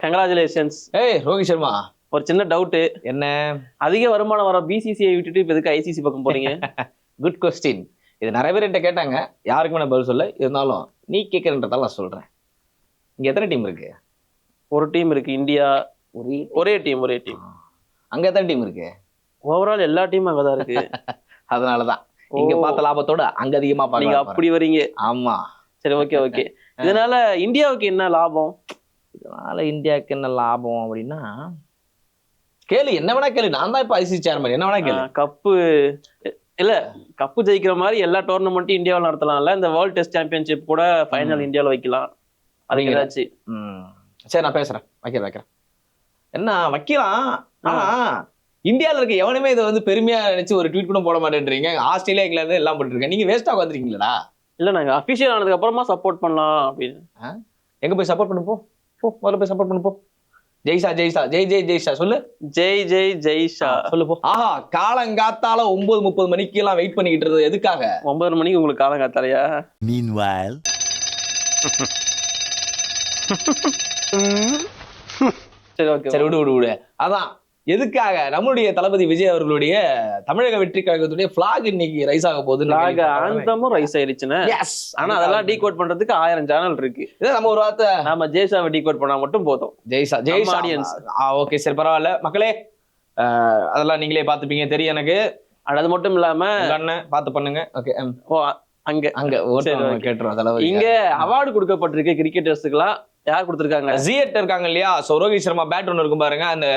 Congratulations. Rohit Sharma, ஒரு சின்ன doubt. என்ன? அதிக வருமானம் வர பிசிசிஐ விட்டுட்டு இப்ப எதுக்கு ஐசிசி பக்கம் போறீங்க? Good question. இது நிறைய பேர் என்கிட்ட கேட்டாங்க, யாருக்குமே நான் பதில் சொல்ல. இருந்தாலும் நீ கேட்கறன்றதால நான் சொல்றேன். இங்க எத்தனை டீம் இருக்கு? ஒரு டீம் இருக்கு இந்தியா. ஒரே டீம். அங்க எத்தனை டீம் இருக்கு? ஓவரால் எல்லா டீமும் அங்கதான் இருக்கு. அதனாலதான் இங்க பார்த்த லாபத்தோட அங்க அதிகமா நீங்க அப்படி வரீங்க. ஆமா, சரி, ஓகே. இதனால இந்தியாவுக்கு என்ன லாபம்? இதனால இந்தியாவுக்கு என்ன லாபம் அப்படின்னா, கேளு, என்ன வேணா கேளு. நான் தான் இப்ப ஐசிசி சேர்மன், என்ன வேணா கேளு. கப்பு ஜெயிக்கிற மாதிரி எல்லா டோர்னமெண்ட்டும் இந்தியாவில் நடத்தலாம்ல. இந்த வேர்ல்ட் டெஸ்ட் சாம்பியன்ஷிப் கூட ஃபைனல் இந்தியாவில் வைக்கலாம். அதுக்கு ஏதாச்சும் சரி, நான் பேசுறேன். வைக்கிறேன். என்ன வைக்கலாம்? ஆனா இந்தியாவில் இருக்க எவனுமே இதை வந்து பெருமையா நினைச்சு ஒரு ட்வீட் கூட போட மாட்டேன்றீங்க. ஆஸ்திரேலியா, இங்கிலாந்து எல்லாம் போட்டுருக்கேன். நீங்க வேஸ்டா வந்துருக்கீங்களா? இல்ல, நாங்க அபிஷியல் ஆனதுக்கு அப்புறமா சப்போர்ட் பண்ணலாம் அப்படின்னு. எங்க போய் சப்போர்ட் பண்ணு? போ முதல்ல போய் சப்போர்ட் பண்ணு. போ. ஜெய்ஷா, ஜெய்ஷா சொல்லு. ஜெய்ஷா சொல்லு போ. ஆஹா, காலங்காத்தால 9:30 மணிக்கு எல்லாம் வெயிட் பண்ணிக்கிட்டு இருந்தது எதுக்காக? 9 மணிக்கு உங்களுக்கு காலங்காத்தாலையா? Meanwhile. சரி, விடு. அதான் எதுக்காக நம்மளுடைய தளபதி விஜய் அவர்களுடைய தமிழக வெற்றி கழகத்துடைய பிளாக் இன்னைக்கு ரைஸ் ஆக போகுது. ஆந்தமும் ரைஸ் ஆயிடுச்சுன்னு. ஆனா அதெல்லாம் டீகோட் பண்றதுக்கு 1000 சேனல் இருக்கு. நம்ம ஒரு வார்த்தை, நம்ம ஜெய்ஷாவை டீகோட் பண்ணா மட்டும் போதும். ஜெய்ஷா ஆடியன்ஸ். ஓகே, சரி, பரவாயில்ல மக்களே. அதெல்லாம் நீங்களே பாத்துப்பீங்க, தெரியும் எனக்கு. அது மட்டும் இல்லாம பாத்து பண்ணுங்க. ஓகே, அங்க கேட்டுருவோம் தலைவர். இங்க அவார்டு கொடுக்கப்பட்டிருக்கு கிரிக்கெட்டர்ஸுக்கெல்லாம். யார் கொடுத்துருக்காங்க? ஜிஎட் இருக்காங்க இல்லையா? சோ ரோஹித் சர்மா பேட் ஒன்று இருக்கும் பாருங்க, அந்த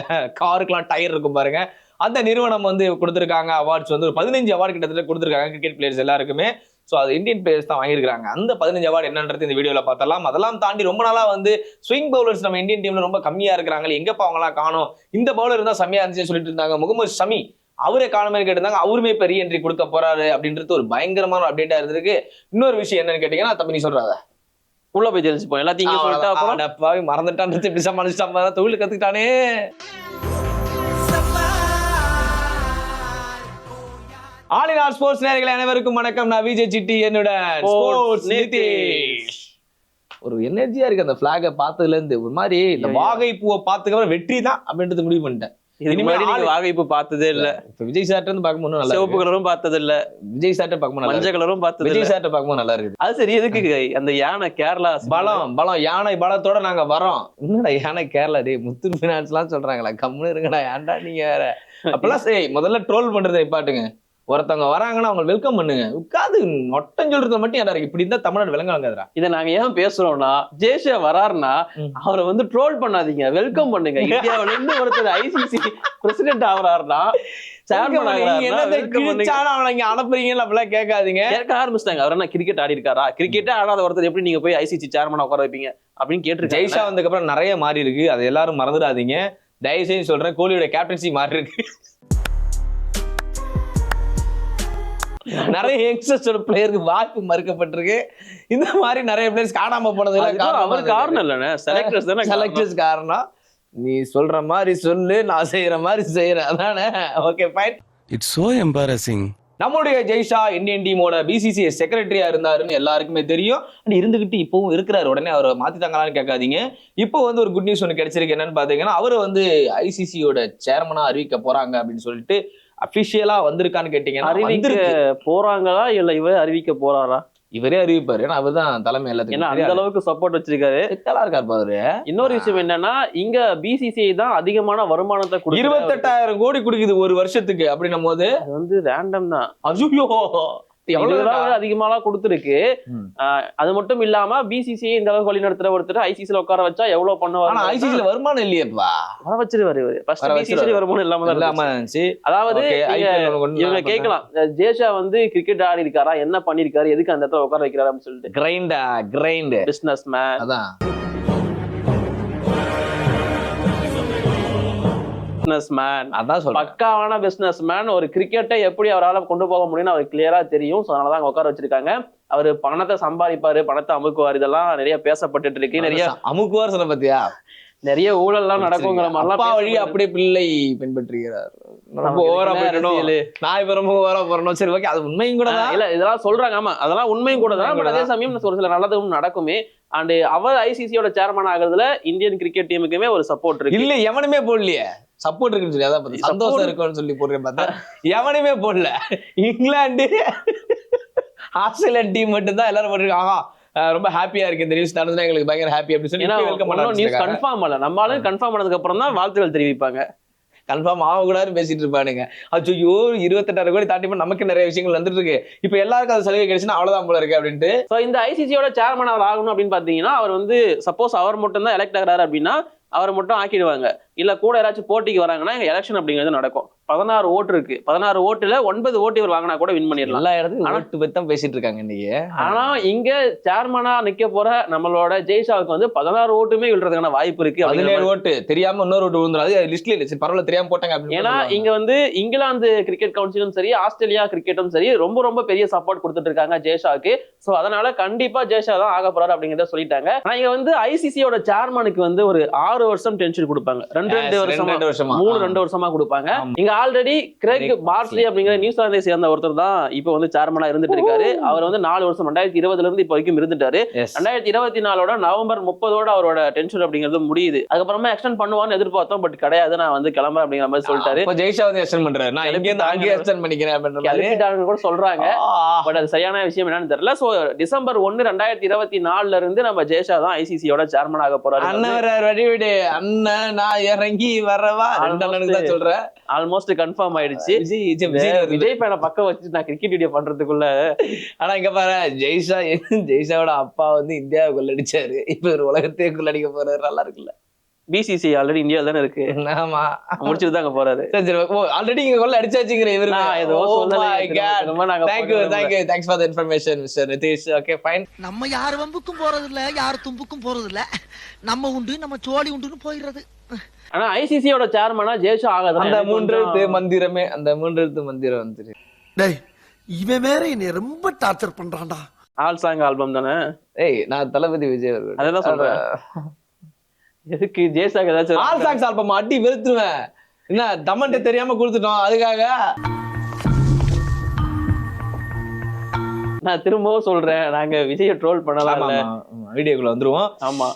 காருக்குலாம் டயர் இருக்கும் பாருங்க, அந்த நிறுவனம் வந்து கொடுத்துருக்காங்க அவார்ட்ஸ். வந்து ஒரு 15 அவார்டு கிட்டத்தட்ட கொடுத்துருக்காங்க கிரிக்கெட் பிளேயர்ஸ் எல்லாருக்குமே. ஸோ அது இந்தியன் பிளேயர்ஸ் தான் வாங்கியிருக்காங்க. அந்த 15 அவார்டு என்னன்றது இந்த வீடியோவில் பார்த்தலாம். அதெல்லாம் தாண்டி ரொம்ப நாளா வந்து ஸ்விங் பவுலர்ஸ் நம்ம இந்தியன் டீம்ல ரொம்ப கம்மியா இருக்கிறாங்க, எங்கப்பா அவங்களாம் காணும், இந்த பவுலர் இருந்தால் செம்மையா இருந்துச்சு சொல்லிட்டு இருந்தாங்க. முகமது ஷமி அவரே காணமே கேட்டிருந்தாங்க. அவருமே இப்போ ரீஎன்ட்ரி கொடுக்க போறாரு அப்படின்றது ஒரு பயங்கரமான அப்டேட்டா இருந்திருக்கு. இன்னொரு விஷயம் என்னன்னு கேட்டீங்கன்னா, தம்பி நீ சொல்றாத உள்ள போய் தெரிஞ்சுப்போம் எல்லாத்தையும். மறந்துட்டான், இப்படி சமாளிச்சுட்டான், தொழில் கத்துக்கிட்டானே. ஆல் இன் ஆல் ஸ்போர்ட்ஸ் நேயர்களே அனைவருக்கும் வணக்கம். நான் விஜய் சிட்டி, என்னுடன் ஸ்போர்ட்ஸ் நிதிஷ். ஒரு எனர்ஜியா இருக்கு அந்த பிளாக பார்த்ததுல இருந்து. ஒரு மாதிரி இந்த வாகை பூவை பார்த்துக்க வெற்றி தான் அப்படின்றது முடிவு பண்ணிட்டேன். வாகைப்பு பார்த்ததே இல்ல. விஜய் சார்ட்ட இருந்து பார்க்கும்போது நல்லா, சிவப்பு கலரும் பார்த்தது இல்ல. விஜய் சார்ட்ட பார்க்கும்போது மஞ்சள் கலரும் பார்த்தது, விஜய் சார்ட்ட பார்க்கும்போது நல்லா இருக்குது. அது சரி, எதுக்கு அந்த யானை கேரளா பலம் யானை பலத்தோட நாங்க வரோம். என்னடா யானை கேரளா? டே முத்து பினான்ஸ் எல்லாம் சொல்றாங்களா? கம்முன்னு இருங்கடா, ஏன்டா நீங்க வேற. அப்பெல்லாம் சரி, முதல்ல ட்ரோல் பண்றதை பாட்டுங்க. ஒருத்தவங்க வராங்கன்னா அவங்க வெல்கம் பண்ணுங்க. உட்காந்து நொட்டம் சொல்றது மட்டும் யாரா இப்படி இருந்தா தமிழ்நாடு விளங்காதுடா. இதை நாங்க ஏன் பேசுறோம்னா, ஜெய்ஷா வராருன்னா அவரை வந்து ட்ரோல் பண்ணாதீங்க, வெல்கம் பண்ணுங்க. இந்தியாவில இருந்து ஒருத்தர் ஐசிசி பிரசிடென்ட் ஆகுறாருன்னா அனுப்புறீங்க கேட்காதீங்க. கேட்க ஆரம்பிச்சிட்டாங்க. அவர் என்ன கிரிக்கெட் ஆடி இருக்காரா? கிரிக்கெட்டே ஆடாத ஒருத்தர் எப்படி நீங்க போய் ஐசிசி சேர்மனா உட்கார வைப்பீங்க அப்படின்னு கேட்டு. ஜெய்ஷா வந்ததுக்கு அப்புறம் நிறைய மாறி இருக்கு, அதை எல்லாரும் மறந்துடாதீங்க. தயவு செய்து சொல்றேன், கோலியோட கேப்டன்சி மாறி இருக்கு. நிறைய யங்ஸ்டர்ஸோட பிளேயருக்கு வாய்ப்பு மறுக்கப்பட்டிருக்கு. இந்த மாதிரி நிறைய பிளேயர்ஸ் காணாம போனது அவர் காரணம் இல்லைன்னா செலக்டர்ஸ் தானே. செலக்டர்ஸ் காரணம். நீ சொல்ற மாதிரி சொல்லு, நான் செய்யற மாதிரி செய்யறேன், அதானே? Okay fine. It's so embarrassing. நம்முடைய ஜெய்ஷா இந்தியன் டீமோட பிசிசிஐ செக்ரட்டரியா இருந்தாருன்னு எல்லாருக்குமே தெரியும். அண்ட் இருந்துகிட்டு இப்பவும் இருக்கிறாரு. உடனே அவரை மாத்திட்டாங்களான்னு கேட்காதீங்க. இப்போ வந்து ஒரு குட் நியூஸ் ஒன்று கிடைச்சிருக்கு. என்னன்னு பாத்தீங்கன்னா, அவரை வந்து ஐசிசியோட சேர்மனா அறிவிக்க போறாங்க அப்படின்னு சொல்லிட்டு அபிஷியலா வந்திருக்கான்னு கேட்டீங்கன்னா, அறிவிக்க போறாங்களா இல்ல இவரே அறிவிக்க போறாரா? இவரே அறிவிப்பாரு. ஏன்னா அவர் தான் தலைமை எல்லாத்துக்கும். அந்த அளவுக்கு சப்போர்ட் வச்சிருக்காரு. இருக்காரு பாரு. இன்னொரு விஷயம் என்னன்னா, இங்க பிசிசிஐ தான் அதிகமான வருமானத்தை 28,000 கோடி கொடுக்குது ஒரு வருஷத்துக்கு. அப்படின்னும் போது அது வந்து ரேண்டம் தான். ஐயோ, அதிகமாலாம் கொடுத்துருக்கு. அது மட்டும் இல்லாம பிசிசிஐ இந்த அளவுக்கு வழி நடத்துற ஒருத்தர் ஐசிசில உட்கார வச்சா எவ்வளவு பண்ணுவாரு? ஐசிசில வருமானம் இல்லையப்பா. வர வச்சிருவாரு. வருமானம் இல்லாம இருந்துச்சு. அதாவது இவங்க கேட்கலாம், ஜெய்ஷா வந்து கிரிக்கெட் ஆடி இருக்காரா, என்ன பண்ணிருக்காரு, எதுக்கு அந்த இடத்துல உட்கார வைக்கிறாரு அப்படின்னு சொல்லிட்டு. Grind business man. அதான் பக்காவான பிசினஸ் மேன். ஒரு கிரிக்கெட்டை எப்படி அவரால் கொண்டு போக முடியும்னு அவருக்கு கிளியரா தெரியும். அதனாலதான் உட்கார வச்சிருக்காங்க. அவரு பணத்தை சம்பாதிப்பாரு, பணத்தை அமுக்குவார், இதெல்லாம் நிறைய பேசப்பட்டு இருக்கு. நிறைய அமுக்குவார் சொல்ல பத்தியா, நிறைய ஊழல் எல்லாம் நடக்குங்கிற மாதிரி வழி அப்படியே பிள்ளை பின்பற்றுகிறார். ரொம்ப ஓவரா போயிடணும், நான் இப்ப ரொம்ப ஓவரா போறணும். சரி ஓகே, அது உண்மையும் கூட தான். இல்ல இதெல்லாம் சொல்றாங்க, ஆமா அதெல்லாம் உண்மையும் கூட தான். பட் அதே சமயம் ஒரு சில நல்லதும் நடக்குமே. அண்ட் அவர் ஐசிசியோட சேர்மன் ஆகுறதுல இந்தியன் கிரிக்கெட் டீமுக்குமே ஒரு சப்போர்ட் இருக்கு. இல்ல எவனுமே போடலையே, சப்போர்ட் இருக்குன்னு சொல்லி அதான் சந்தோஷம் இருக்குன்னு சொல்லி போடுறேன் பார்த்தா எவனுமே போடல. இங்கிலாந்து ஆஸ்திரேலியன் டீம் மட்டும் தான் எல்லாரும் போட்டிருக்காங்க. ரொம்ப ஹாப்பியா இருக்கு இந்த நியூஸ் நடந்தா, எங்களுக்கு பயங்கர ஹாப்பி அப்படின்னு சொல்லி நியூஸ் கன்ஃபார்ம் ஆகல. நம்மளால கன்ஃபார்ம் பண்ணதுக்கு அப்புறம் தான் வாழ்த்துக்கள் தெரிவிப்பாங்க. கன்ஃபார்ம் ஆகக்கூடாதுன்னு பேசிட்டு இருப்பானுங்க. ஐயோ 28,000 கோடி தாண்டி நமக்கு நிறைய விஷயங்கள் வந்துட்டு இருக்கு, இப்ப எல்லாருக்கும் அது சலுகை கிடைச்சுன்னா அவ்வளவுதான் போல இருக்கு அப்படின்ட்டு. சோ இந்த ஐசிசியோட சேர்மன் அவர் ஆகணும் அப்படின்னு பாத்தீங்கன்னா, அவர் வந்து சப்போஸ் அவர் மட்டும் தான் எலெக்ட் ஆகிறாரு அப்படின்னா அவரை மட்டும் ஆக்கிடுவாங்க. இல்ல கூட யாராச்சும் போட்டிக்கு வராங்கன்னா எலெக்ஷன் அப்படிங்கிறது நடக்கும். 16 ஓட்டு இருக்கு. 16 ஓட்டுல 9 ஓட்டு இவர் வாங்கினா கூட வின் பண்ணிடலாம். எல்லா இடத்துக்கும் ஓட்டு பத்தி தான் பேசிட்டு இருக்காங்க இன்னைக்கு. ஆனா இங்க சேர்மனா நிக்க போற நம்மளோட ஜெய்ஷாவுக்கு வந்து 16 ஓட்டுமே விழுறதுக்கான வாய்ப்பு இருக்கு. 17 ஓட்டு தெரியாம இன்னொரு ஓட்டு விழுந்துரும். அது லிஸ்ட்ல இல்ல, சரி பரவாயில்ல தெரியாம போட்டாங்க அப்படின்னு. ஏன்னா இங்க வந்து இங்கிலாந்து கிரிக்கெட் கவுன்சிலும் சரி, ஆஸ்திரேலியா கிரிக்கெட்டும் சரி ரொம்ப ரொம்ப பெரிய சப்போர்ட் கொடுத்துட்டு இருக்காங்க ஜெய்ஷாவுக்கு. சோ அதனால கண்டிப்பா ஜெய்ஷா தான் ஆக போறாரு அப்படிங்கறத சொல்லிட்டாங்க. ஆனா இங்க வந்து ஐசிசியோட சேர்மனுக்கு வந்து ஒரு 6 வருஷம் டென்ஷன் கொடுப்பாங்க. 2 வருஷமா 2 வருஷமா கொடுப்பாங்க. இங்க ஆல்ரெடி கிரெக் பார்ஸ்லி அப்படிங்கிற நியூசிலாந்தை சேர்ந்த ஒருத்தர் தான் இப்ப வந்து சேர்மனா இருந்துட்டு இருக்காரு. அவர் வந்து 4 வருஷம் 2020 இருந்து இப்ப வரைக்கும் இருந்துட்டாரு. 2024 நவம்பர் 30 அவரோட டென்ஷன் அப்படிங்கிறது முடியுது. அதுக்கப்புறமா எக்ஸ்டெண்ட் பண்ணுவான்னு எதிர்பார்த்தோம், பட் கிடையாது, நான் வந்து கிளம்புறேன் அப்படிங்கிற மாதிரி சொல்லிட்டாரு. ஜெய்ஷா வந்து எக்ஸ்டெண்ட் பண்றாரு, நான் இங்க இருந்து அங்கே எக்ஸ்டெண்ட் பண்ணிக்கிறேன் அப்படின்றாங்க கூட சொல்றாங்க. பட் அது சரியான விஷயம் என்னன்னு தெரியல. சோ டிசம்பர் 1 2024 இருந்து நம்ம ஜெய்ஷா தான் ஐசிசியோட சேர்மன் ஆக போறாரு. அண்ணன் நான் இறங்கி வரவா தான் சொல்றேன். ஆல்மோஸ்ட் கன்ஃபார்ம் ஆயிடுச்சு. விஜய் பேன பக்கம் வச்சு நான் கிரிக்கெட் வீடியோ பண்றதுக்குள்ள. ஆனா இங்க பாரு, ஜெய்ஷாவோட அப்பா வந்து இந்தியாவை கொள்ளடிச்சாரு, இப்ப ஒரு உலகத்தையே கொள்ளடிக்க போறாரு. நல்லா இருக்குல்ல. பிசிசி ஆல்ரெடி இந்தியாவில் தானே இருக்கு. ஆமா, முடிச்சுட்டு தான் போறாரு. ஆல்ரெடி இங்க கொள்ள அடிச்சாச்சுங்கிற இவரு ஏதோ thanks for the information mister Nitish. Okay fine. நம்ம யார் வம்புக்கும் போறது இல்ல, யார் தும்புக்கும் போறது இல்ல, நம்ம உண்டு நம்ம சோழி உண்டுன்னு போயிடுறது. ஆனா ஐசிசியோட சேர்மனா ஜெய்ஷா ஆகாது. அந்த 3 எழுத்து மந்திரமே, அந்த 3 எழுத்து மந்திரம் வந்து டேய் இவன் வேற என்னை ரொம்ப டார்ச்சர் பண்றான்டா. ஆல் சாங் ஆல்பம் தானே. ஏய் நான் தளபதி விஜய் அவர்கள் அதெல்லாம் சொல்றேன். எதுக்கு ஜெய்ஷாக்கு ஏதாச்சும் ஆல் சாங்ஸ் ஆல்பம் அடி வெறுத்துருவேன். என்ன தமன்ட்ட தெரியாம கொடுத்துட்டோம், அதுக்காக நான் திரும்பவும் சொல்றேன், நாங்க விஜய ட்ரோல் பண்ணலாம், வீடியோக்குள்ள வந்துருவோம். ஆமா,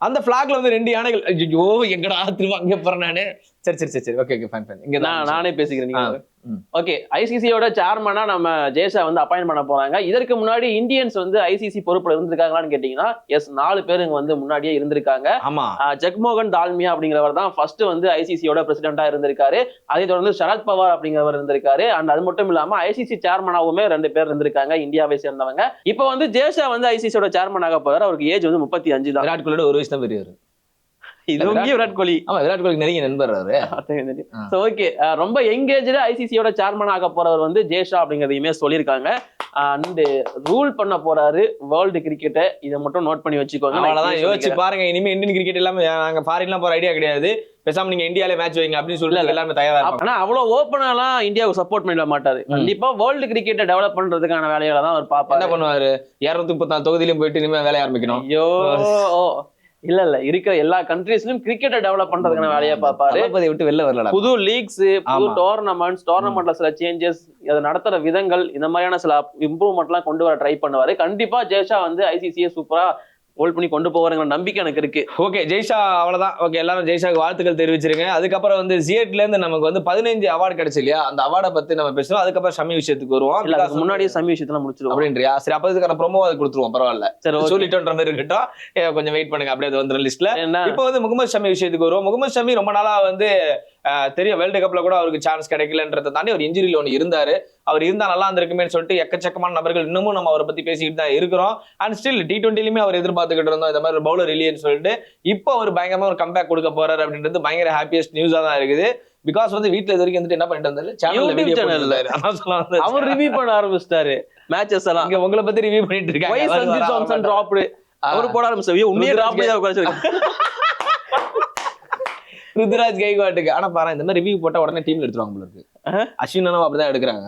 அந்த பிளாக்ல வந்து 2 யானைகள். ஐயோ எங்கடா திரும்ப அங்க போறேன் நானு. சரி ஓகே ஃபைன் இங்க நானே பேசிக்கிறேன். ஓகே, ஐசிசியோட சேர்மனா நம்ம ஜெய்ஷா வந்து அப்பாயின்ட் பண்ண போறாங்க. இதற்கு முன்னாடி இந்தியன்ஸ் வந்து ஐசிசி பொறுப்புல இருந்திருக்காங்களான்னு கேட்டீங்கன்னா எஸ், 4 பேர் இங்க வந்து முன்னாடியே இருந்திருக்காங்க. ஆமா, ஜக்மோகன் தால்மியா அப்படிங்கிறவர் தான் ஃபர்ஸ்ட் வந்து ஐசிசியோட பிரசிடென்டா இருந்திருக்காரு. அதை தொடர்ந்து சரத் பவார் அப்படிங்கிறவர் இருந்திருக்காரு. அண்ட் அது மட்டும் இல்லாம ஐசிசி சேர்மனாவுமே 2 பேர் இருந்திருக்காங்க, இந்தியாவை சேர்ந்தவங்க. இப்ப வந்து ஜெய்ஷா வந்து ஐசிசியோட சேர்மனாக போறாரு. அவருக்கு ஏஜ் வந்து 35 தான். விராட் கோலியோட 1 வயசு தான் பெரியவர். இது விராட் கோலி. ஆமா, விராட் கோலிக்கு நிறைய நண்பர் அவரு. ஓகே, ரொம்ப எங்கேஜ்டு ஐசிசியோட சேர்மன் ஆக போறவர் வந்து ஜெய்ஷா அப்படிங்கறதையுமே சொல்லியிருக்காங்க. அண்ட் ரூல் பண்ண போறாரு வேர்ல்டு கிரிக்கெட்டை. இதை மட்டும் நோட் பண்ணி வச்சுக்கோங்க. அவ்வளவுதான், யோசிச்சு பாருங்க. இனிமே இந்தியன் கிரிக்கெட் எல்லாமே நாங்க ஃபாரின்லாம் போற ஐடியா கிடையாது, பேசாம நீங்க இந்தியால மேட்ச் வைங்க அப்படின்னு சொல்லி எல்லாமே தயாரா இருக்கும். ஆனா அவ்வளவு ஓப்பனாலாம் இந்தியாவுக்கு சப்போர்ட் பண்ணிட மாட்டாரு. கண்டிப்பா வேர்ல்டு கிரிக்கெட்டை டெவலப் பண்றதுக்கான வேலைகளை தான் அவர் பாப்பாரு. என்ன பண்ணுவாரு, 234 தொகுதியிலும் போயிட்டு இனிமே வேலைய ஆரம்பிக்கணும். ஐயோ இல்ல இருக்கிற எல்லா கண்ட்ரீஸ்லயும் கிரிக்கெட்டை டெவலப் பண்றதுக்கான வேலையை பாப்பாரு. விட்டு வெளில வரல, புது லீக்ஸ், புது டோர்னமெண்ட்ல சில சேஞ்சஸ், அதை நடத்துற விதங்கள், இந்த மாதிரியான சில இம்ப்ரூவ்மெண்ட் எல்லாம் கொண்டு வர ட்ரை பண்ணுவாரு. கண்டிப்பா ஜெய்ஷா வந்து ஐசிசியை சூப்பரா ஹோல்ட் பண்ணி கொண்டு போவாருங்கிற நம்பிக்கை எனக்கு இருக்கு. ஓகே, ஜெய்ஷா அவ்வளவுதான். ஓகே, எல்லாரும் ஜெய்ஷாக்கு வாழ்த்துக்கள் தெரிவிச்சிருங்க. அதுக்கப்புறம் வந்து சியேட்ல இருந்து நமக்கு வந்து 15 அவார்டு கிடைச்சு இல்லையா, அந்த அவார்டை பத்தி நம்ம பேசுவோம். அதுக்கப்புறம் ஷமி விஷயத்துக்கு வருவோம். முன்னாடியே ஷமி விஷயத்தெல்லாம் முடிச்சிருவோம் அப்படின்றியா? சரி, அப்ப இதுக்கான ப்ரோமோ அது கொடுத்துருவோம், பரவாயில்ல. சரி, சொல்லிட்டோன்ற மாதிரி இருக்கட்டும், கொஞ்சம் வெயிட் பண்ணுங்க, அப்படியே வந்துடும் லிஸ்ட்ல. இப்போ வந்து முகமது ஷமி விஷயத்துக்கு வருவோம். முகமது ஷமி ரொம்ப நாளா வந்து தெரியும், வேர்ல்டு கப்ல கூட அவருக்கு சான்ஸ் கிடைக்கலன்றதை தாண்டி ஒரு இன்ஜுரியில ஒன்று இருந்தாரு. அவர் இருந்தா நல்லா இருந்திருக்குமே சொல்லிட்டு எக்கச்சக்கமான நபர்கள் இன்னமும் நம்ம அவரை பத்தி பேசிக்கிட்டு தான் இருக்கிறோம். அண்ட் ஸ்டில் T20லயுமே அவர் எதிர்பார்த்துக்கிட்டு இருந்தோம், இந்த மாதிரி பவுலர் இல்லையேன்னு சொல்லிட்டு. இப்போ அவர் பயங்கரமா ஒரு கம்பேக் கொடுக்க போறாரு அப்படின்றது பயங்கர ஹாப்பியஸ்ட் நியூஸா தான் இருக்குது. பிகாஸ் வந்து வீட்டுல இது வரைக்கும் வந்துட்டு என்ன பண்ணிட்டு இருந்தாரு, சேனல்ல அவர் ரிவ்யூ பண்ண ஆரம்பிச்சிட்டாரு மேட்சஸ் எல்லாம். இங்க உங்களை பத்தி ரிவ்யூ பண்ணிட்டு இருக்காங்க. அவர் போட ஆரம்பிச்சாரு, உண்மையே ருத்ராஜ் கைக்வாட்டுக்கு. ஆனா பாரு, இந்த மாதிரி ரிவ்யூ போட்டா உடனே டீம்ல எடுத்துருவாங்க போல இருக்கு. அஸ்வினும் அப்படிதான் எடுக்கிறாங்க.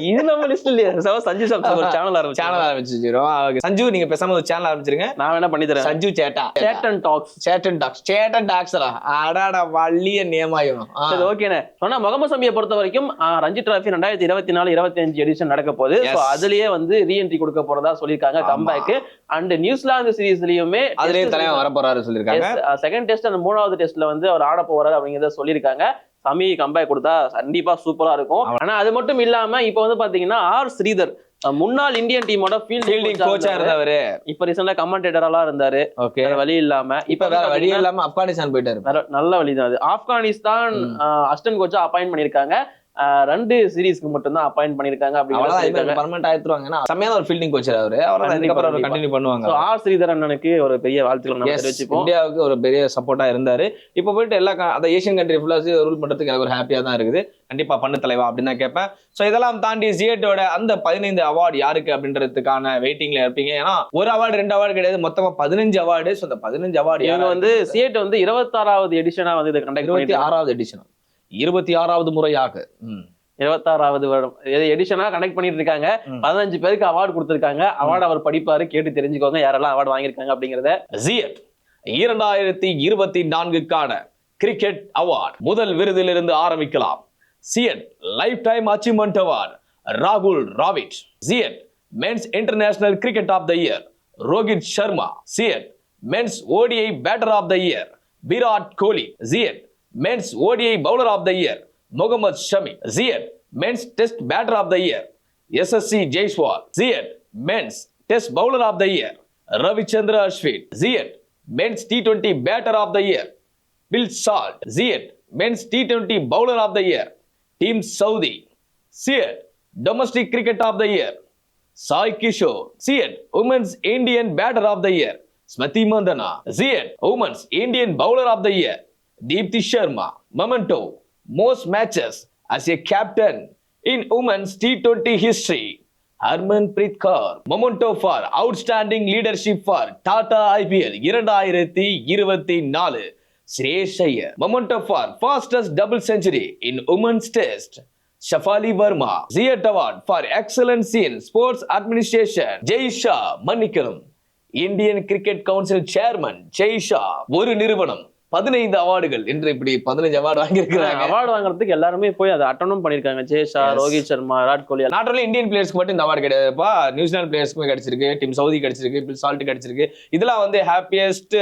இது நம்ம லிஸ்ட் இல்லையா சஞ்சு சாம்சன் ஒரு சேனல் ஆரம்பிச்சு சேனல் ஆரம்பிச்சிருக்கோம். சஞ்சு நீங்க பேசாம ஒரு சேனல் ஆரம்பிச்சிருங்க. நான் வேணா பண்ணி தரேன். சஞ்சு சேட்டா சேட்டன் டாக்ஸ். சேட்டன் டாக்ஸ்ரா அடாடா வள்ளிய நேமாயும். சரி ஓகேண்ணே. சொன்னா முகமது சமியை பொறுத்த வரைக்கும் ரஞ்சி டிராஃபி 2024-25 எடிஷன் நடக்க போகுது. அதுலயே வந்து ரீஎன்ட்ரி கொடுக்க போறதா சொல்லியிருக்காங்க கம்பேக். அண்ட் நியூசிலாந்து சீரீஸ்லயுமே அதுலயே தலைவன் வர போறாரு சொல்லியிருக்காங்க. செகண்ட் டெஸ்ட் அந்த 3வது டெஸ்ட்ல வந்து அவர் ஆட போறாரு அப்படிங்கறத சொல்லியிருக்காங்க. சமி கம்பேக் கொடுத்தா கண்டிப்பா சூப்பரா இருக்கும். ஆனா அது மட்டும் இல்லாம இப்ப வந்து பாத்தீங்கன்னா ஸ்ரீதர் முன்னாள் இந்தியன் டீமோட ஃபீல்டிங் கோச்சா இருந்தாரு. இப்ப ரீசெண்டா கமெண்டேட்டரா இருந்தாரு. ஓகே வழி இல்லாம இப்ப வேற வழி இல்லாம ஆப்கானிஸ்தான் போயிட்டாரு. நல்ல வழிதான் அது. ஆப்கானிஸ்தான் அசிஸ்டன்ட் கோச்சா அப்பாயிண்ட் பண்ணிருக்காங்க. 2 சீரீஸ்க்கு மட்டும் தான் அப்பாயிண்ட் பண்ணிருக்காங்க. பர்மனன்ட் ஆயிடுவாங்க. செமையான ஒரு ஃபீல்டிங் கோச்சர் அவரு. அவரை கண்டினியூ பண்ணுவாங்க. ஸ்ரீதர் அண்ணனுக்கு ஒரு பெரிய வாழ்த்துக்கள் நம்ம தெரிவிச்சுப்போம். இந்தியாவுக்கு ஒரு பெரிய சப்போர்ட்டா இருந்தாரு. இப்ப போயிட்டு எல்லா அந்த ஏசியன் கண்ட்ரி ஃபுல்லா ரூல் பண்றதுக்கு எனக்கு ஒரு ஹாப்பியா தான் இருக்குது. கண்டிப்பா பண்ணு தலைவா அப்படின்னு தான் கேட்பேன். சோ இதெல்லாம் தாண்டி சியேட்டோட அந்த 15 அவார்டு யாருக்கு அப்படின்றதுக்கான வெயிட்டிங்ல இருப்பீங்க. ஏன்னா ஒரு அவார்டு 2 அவார்டு கிடையாது, மொத்தமா 15 அவார்டு. சோ அந்த 15 அவார்டு இவங்க வந்து சியேட் வந்து 26வது எடிஷனா வந்து இதை கண்டக்ட் 26வது எடிஷன் 26வது முறையாக 26வது வருடம் எடிஷனா கனெக்ட் பண்ணிட்டு இருக்காங்க. 15 பேருக்கு அவார்டு கொடுத்திருக்காங்க. அவார்டு அவர் படிப்பாரு, கேட்டு தெரிஞ்சுக்கோங்க யாரெல்லாம் அவார்டு வாங்கியிருக்காங்க அப்படிங்கறத. ஜியட் 2024க்கான கிரிக்கெட் அவார்டு முதல் விருதிலிருந்து ஆரம்பிக்கலாம். CEAT life time achievement award ராகுல் Dravid. CEAT men's international cricket of the year Rohit Sharma. CEAT men's ODI batter of the year Virat Kohli. CEAT men's ODI bowler of the year Mohammed Shami. CEAT men's test batter of the year எஸ்எஸ்சி Jaiswal. CEAT men's test bowler of the year Ravichandra Ashwin. CEAT men's T20 batter of the year Phil Salt. CEAT men's T20 bowler of the year Tim Southee. CEAT domestic cricket of the year Sai Kishore. CEAT women's Indian batter of the year Smriti Mandhana. CEAT women's Indian bowler of the year Deepti Sharma. Memento most matches as a captain in women's T20 history Harmanpreet Kaur. Memento for outstanding leadership for Tata IPL 2024 Shreyas Iyer. Memento for fastest double century in women's test Shafali Verma. Ziyat Award for excellence in sports administration Jay Shah Manikalam. Indian Cricket Council Chairman Jay Shah. ஒரு நிறுவனம் 15 அவார்டுகள் என்று இப்படி 15 award வாங்கியிருக்காங்க. Award வாங்குறதுக்கு எல்லாருமே போய் அதை அட்டனும் பண்ணிருக்காங்க. Jay Shah, Rohit Sharma, Virat Kohli. Not only Indian பிளேயர்ஸ்க்கு மட்டும் இந்த அவார்டு கிடையாதுப்பா, நியூசிலாந்து பிளேயர்ஸ்க்குமே கிடைச்சிருக்கு, டீம் சவுதி கிடைச்சிருக்கு, பில் சால்ட் கிடைச்சிருக்கு. இதெல்லாம் வந்து ஹாப்பியஸ்ட்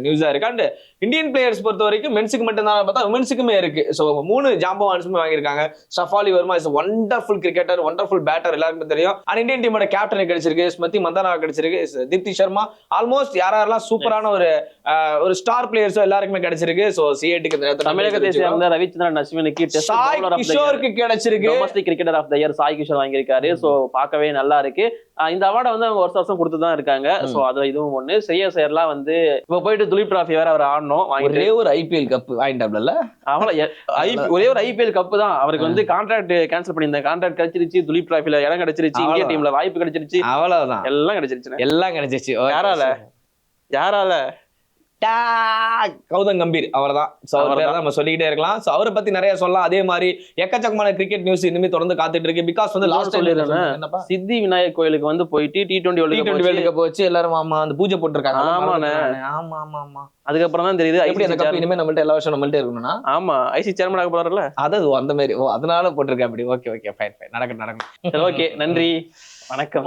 நியூஸா இருக்கு. அண்ட் இந்தியன் பிளேயர்ஸ் பொறுத்த வரைக்கும் மென்ஸுக்கு மட்டும் தான் பார்த்தா உமன்ஸுக்குமே இருக்கு. ஸோ 3 ஜாம்பவான்ஸுமே வாங்கியிருக்காங்க. Shafali Verma is wonderful cricketer, wonderful batter, எல்லாருக்குமே தெரியும். அண்ட் இந்தியன் டீமோட கேப்டனுக்கு கிடைச்சிருக்கு, ஸ்மிருதி மந்தனா கிடைச்சிருக்கு, தீப்தி சர்மா. ஆல்மோஸ்ட் யாரெல்லாம் சூப்பரான ஒரு ஸ்டார் பிளேயர்ஸ் எல்லாருக்குமே கிடைச்சிருக்கு. சோ சிஏட்டுக்கு இந்த நேரத்துல தமிழகத்தை சேர்ந்த ரவிச்சந்திரன் அஸ்வினுக்கு test bowler of the year கிடைச்சிருக்கு. Domestic cricketer of the year Sai Kishore வாங்கியிருக்காரு. சோ பார்க்கவே நல்லா இருக்கு. இந்த அவார்டை வந்து அவங்க வருஷம் கொடுத்து தான் இருக்காங்க. சோ அது இதுவும் ஒண்ணு. ஸ்ரேயஸ் ஐயர்லாம் வந்து இப்ப போயிட்டு துலீப் டிராஃபி வேற அவர் ஆடணும். ஒரே ஒரு ஐபிஎல் கப் வாங்கிட்டாப்ல. ஒரே ஒரு ஐபிஎல் கப் தான் அவருக்கு வந்து கான்ட்ராக்ட் கேன்சல் பண்ணியிருந்தாங்க. கான்ட்ராக்ட் கிடைச்சிருச்சு, துலீப் டிராஃபில இடம் கிடைச்சிருச்சு, இந்திய டீம்ல வாய்ப்பு கிடைச்சிருச்சு. அவ்வளவுதான், எல்லாம் கிடைச்சிருச்சு, எல்லாம் கிடைச்சிருச்சு. யாரால கௌதம் கம்பீர் அவர்தான். நம்ம சொல்லிக்கிட்டே இருக்கலாம். அவரை பத்தி நிறைய சொல்லலாம். அதே மாதிரி எக்கச்சக்கமான கிரிக்கெட் நியூஸ் இனிமே தொடர்ந்து காத்துட்டு இருக்கு. பிகாஸ் வந்து லாஸ்ட் சித்தி விநாயகர் கோயிலுக்கு வந்து போயிட்டு T20 வேர்ல்டு கப் வச்சு எல்லாரும் ஆமா அந்த பூஜை போட்டுருக்காங்க. ஆமா அதுக்கப்புறம் தான் தெரியுது எப்படி அந்த கப் இனிமே நம்மள்ட்ட எல்லா வருஷம் நம்மள்ட்ட இருக்கணும்னா. ஆமா ஐசி சேர்மன் ஆக போறாருல்ல, அது அந்த மாதிரி. அதனால போட்டிருக்கேன் அப்படி. ஓகே நடக்கட்டும். ஓகே நன்றி, வணக்கம்.